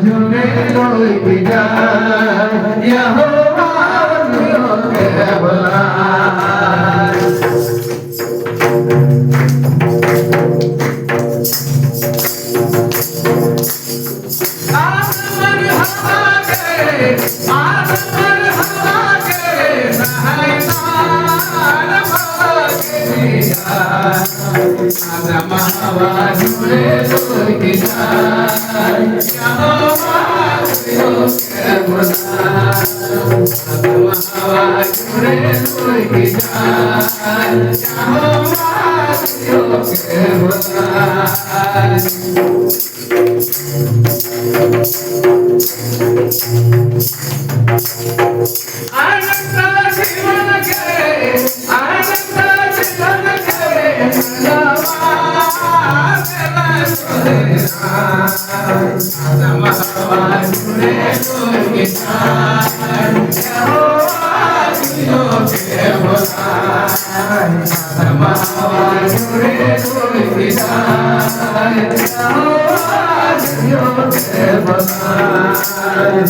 जुड़े लोई जाए यहोवा के बुलाए आसमान हवा के आसमान हवा के महतार भागे आदम हवा जुड़े लोई जाए यहोवा के बुलाए आदम हवा जुड़े लोई जाए यहोवा के बुलाए आनंद जीवन के आनंद जीवन के आदम हवा जुड़े लोई जाए यहोवा के बुलाए आदम हवा जुड़े लोई जाए यहोवा के बुलाए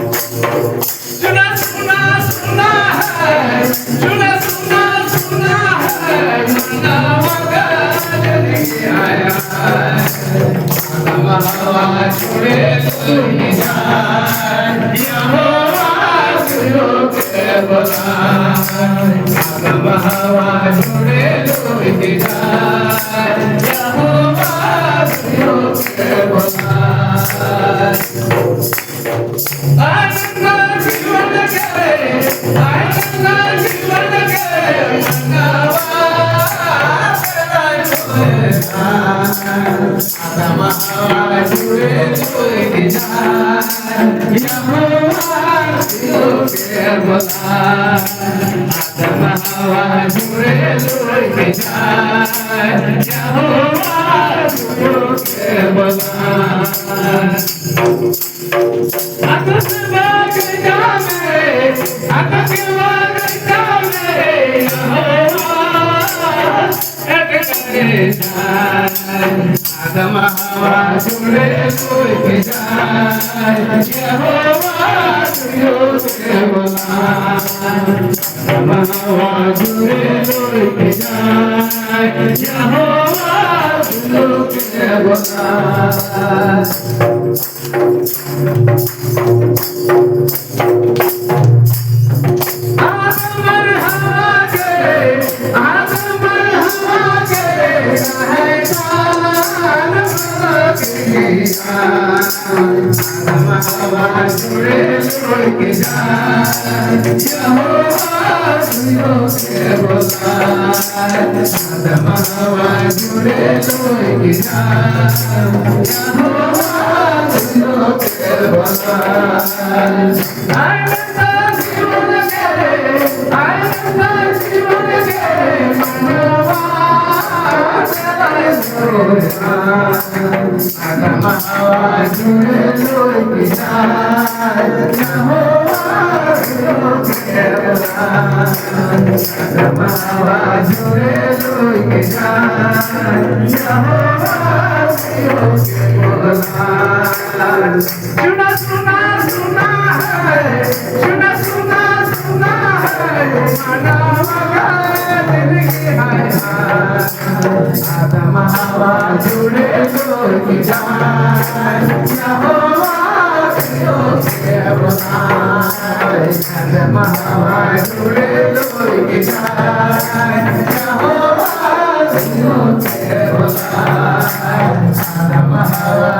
सुना सुना सुना है सुना सुना सुना है मना मगर आया आदम हवा जुड़े लोई जाए यहोवा के बुलाए आदम हवा जुड़े लोई जाए यहोवा के बुलाए आनंद जीवन के आनंद जीवन के आदम हवा जुड़े लोई जाए यहोवा के बुलाए आदम हवा जुड़े लोई जाए यहोवा के बुलाए आकाश बागीचा में आकाश बागीचा में आदम हवा जुड़े लोई जाए यहोवा के बुलाए आदम हवा जुड़े लोई जाए यहोवा के बुलाए आसमान हवा के महतार भागे आदम हवा जुड़े लोई जाए यहोवा के बुलाए आदम हवा जुड़े लोई जाए यहोवा के बुलाए आनंद जीवन के आनंद जीवन के आदम हवा जुड़े लोई जाए यहोवा के बुलाए आदम हवा जुड़े लोई जाए यहोवा के बुलाए सुना सुना सुना है सुना सुना सुना है मना मगर आदम हवा जुड़े लोई जाए यहोवा के बुलाए आदम हवा जुड़े लोई जाए यहोवा के बुलाए आदम हवा